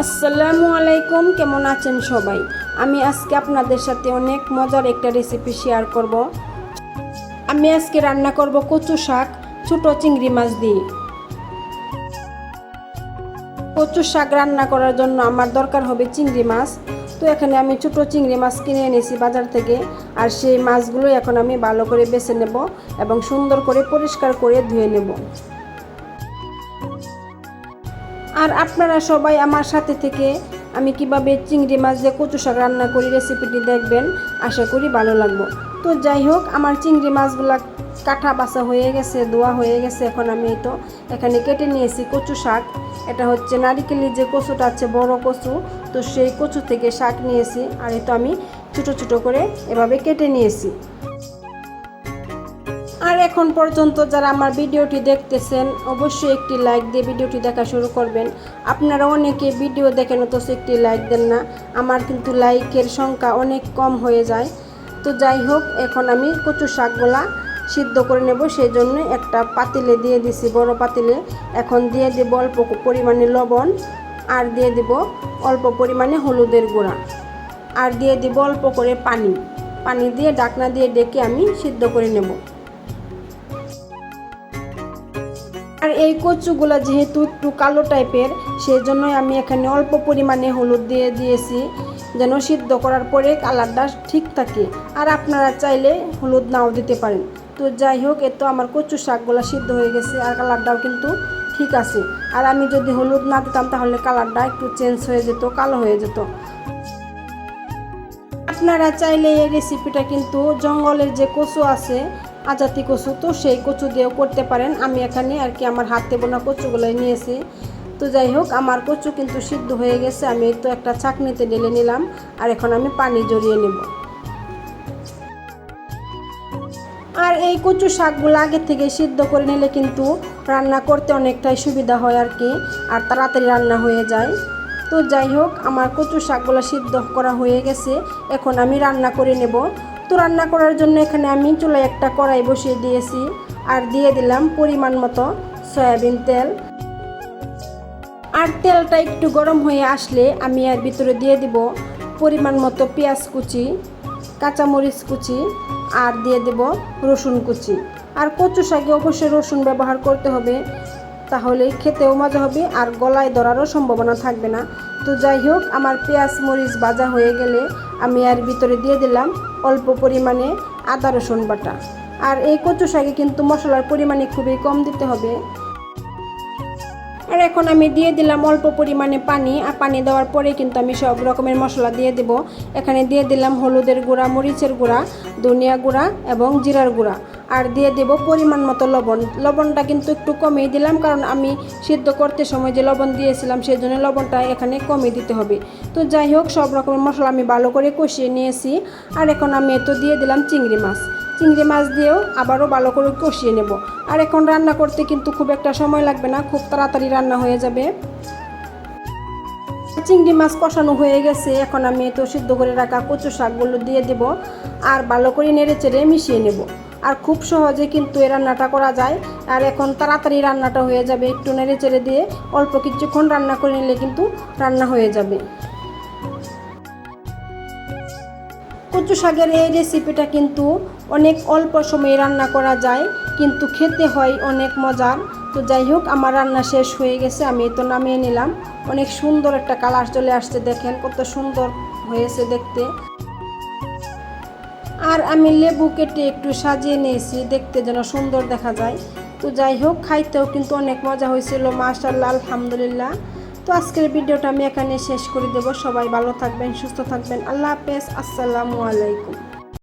আসসালামু আলাইকুম, কেমন আছেন সবাই? আমি আজকে আপনাদের সাথে অনেক মজার একটা রেসিপি শেয়ার করব। আমি আজকে রান্না করব কচু শাক ছোট চিংড়ি মাছ দিয়ে। কচু শাক রান্না করার জন্য আমার দরকার হবে চিংড়ি মাছ। তো এখানে আমি ছোট চিংড়ি মাছ কিনে এনেছি বাজার থেকে, আর সেই মাছগুলো এখন আমি ভালো করে বেছে নেব এবং সুন্দর করে পরিষ্কার করে ধুয়ে নেব। আর আপনারা সবাই আমার সাথে থেকে আমি কিভাবে চিংড়ি মাছ দিয়ে কচু শাক রান্না করি রেসিপিটি দেখবেন, আশা করি ভালো লাগবে। তো যাই হোক, আমার চিংড়ি মাছগুলো কাটা বাছা হয়ে গেছে, ধোয়া হয়ে গেছে। এখন আমি তো এখানে কেটে নিয়েছি কচু শাক। এটা হচ্ছে নারিকেলের যে কচুটা আছে, বড় কচু, তো সেই কচু থেকে শাক নিয়েছি। আর এই তো আমি ছোটো ছোটো করে এভাবে কেটে নিয়েছি। আর এখন পর্যন্ত যারা আমার ভিডিওটি দেখতেছেন, অবশ্যই একটি লাইক দিয়ে ভিডিওটি দেখা শুরু করবেন। আপনারা অনেকে ভিডিও দেখেন অথচ একটি লাইক দেন না। আমার কিন্তু লাইকের সংখ্যা অনেক কম হয়ে যায়। তো যাই হোক, এখন আমি কচু শাকগুলা সিদ্ধ করে নেব। সেই জন্য একটা পাতিলে দিয়ে দিছি, বড় পাতিলে। এখন দিয়ে দেব অল্প পরিমাণে লবণ, আর দিয়ে দেব অল্প পরিমাণে হলুদের গুঁড়া, আর দিয়ে দেব অল্প করে পানি দিয়ে ঢাকনা দিয়ে ডেকে আমি সিদ্ধ করে নেব। আর এই কচুগুলা যেহেতু একটু কালো টাইপের, সেই জন্যই আমি এখানে অল্প পরিমাণে হলুদ দিয়ে দিয়েছি, যেন সিদ্ধ করার পরে কালারটা ঠিক থাকে। আর আপনারা চাইলে হলুদ নাও দিতে পারেন। তো যাই হোক, এতো আমার কচু শাকগুলো সিদ্ধ হয়ে গেছে, আর কালারটাও কিন্তু ঠিক আছে। আর আমি যদি হলুদ না দিতাম তাহলে কালারটা একটু চেঞ্জ হয়ে যেত, কালো হয়ে যেত। আপনারা চাইলে এই রেসিপিটা কিন্তু জঙ্গলের যে কচু আছে, আজাতি কচু, তো সেই কচু দিয়েও করতে পারেন। আমি এখানে আর কি আমার হাতে বোনা কচুগুলোই নিয়েছি। তো যাই হোক, আমার কচু কিন্তু সিদ্ধ হয়ে গেছে। আমি তো একটা ছাঁকনিতে ঢেলে নিলাম, আর এখন আমি পানি জড়িয়ে নেব। আর এই কচু শাকগুলো আগে থেকে সিদ্ধ করে নিলে কিন্তু রান্না করতে অনেকটাই সুবিধা হয় আর কি, আর তাড়াতাড়ি রান্না হয়ে যায়। তো যাই হোক, আমার কচু শাকগুলো সিদ্ধ করা হয়ে গেছে। এখন আমি রান্না করে নেব। তো রান্না করার জন্য এখানে আমি চুলায় একটা কড়াই বসিয়ে দিয়েছি, আর দিয়ে দিলাম পরিমাণ মতো সয়াবিন তেল। আর তেলটা একটু গরম হয়ে আসলে আমি এর ভিতরে দিয়ে দিব পরিমাণ মতো পেঁয়াজ কুচি, কাঁচামরিচ কুচি, আর দিয়ে দেব রসুন কুচি। আর কচু শাকে অবশ্যই রসুন ব্যবহার করতে হবে, তাহলে খেতেও মজা হবে আর গলায় ধরারও সম্ভাবনা থাকবে না। তো যাই হোক, আমার পেঁয়াজ মরিচ ভাজা হয়ে গেলে আমি এর ভিতরে দিয়ে দিলাম অল্প পরিমাণে আদা রসুন বাটা। আর এই কচু শাকে কিন্তু মশলার পরিমাণে খুবই কম দিতে হবে। আর এখন আমি দিয়ে দিলাম অল্প পরিমাণে পানি। আর পানি দেওয়ার পরে কিন্তু আমি সব রকমের মশলা দিয়ে দেব। এখানে দিয়ে দিলাম হলুদের গুঁড়া, মরিচের গুঁড়া, ধনিয়া গুঁড়া এবং জিরার গুঁড়া, আর দিয়ে দেব পরিমাণ মতো লবণ। লবণটা কিন্তু একটু কমিয়ে দিলাম, কারণ আমি সিদ্ধ করতে সময় যে লবণ দিয়েছিলাম সেই জন্য লবণটা এখানে কমিয়ে দিতে হবে। তো যাই হোক, সব রকমের মশলা আমি ভালো করে কষিয়ে নিয়েছি। আর এখন আমি তো দিয়ে দিলাম চিংড়ি মাছ দিয়েও আবারও ভালো করে কষিয়ে নেব। আর এখন রান্না করতে কিন্তু খুব একটা সময় লাগবে না, খুব তাড়াতাড়ি রান্না হয়ে যাবে। চিংড়ি মাছ কষানো হয়ে গেছে। এখন আমি তো সিদ্ধ করে রাখা কচু শাকগুলো দিয়ে দেব, আর ভালো করে নেড়ে চেড়ে মিশিয়ে নেব। আর খুব সহজে কিন্তু এই রান্নাটা করা যায়। আর এখন তাড়াতাড়ি রান্নাটা হয়ে যাবে, একটু নেড়ে চেড়ে দিয়ে অল্প কিছুক্ষণ রান্না করে নিলে কিন্তু রান্না হয়ে যাবে। কচু শাকের এই রেসিপিটা কিন্তু অনেক অল্প সময়ে রান্না করা যায়, কিন্তু খেতে হয় অনেক মজার। তো যাই হোক, আমার রান্না শেষ হয়ে গেছে, আমি তো নামিয়ে নিলাম। অনেক সুন্দর একটা কালার চলে আসছে, দেখেন কত সুন্দর হয়েছে দেখতে। আর আমি লেবু কেটে একটু সাজিয়ে নিয়েছি, দেখতে যেন সুন্দর দেখা যায়। তো যাই হোক, খাইতেও কিন্তু অনেক মজা হয়েছিল, মাশাআল্লাহ, আলহামদুলিল্লাহ। তো আজকের ভিডিওটা আমি এখানে শেষ করে দেব। সবাই ভালো থাকবেন, সুস্থ থাকবেন। আল্লাহ হাফেজ, আসসালামু আলাইকুম।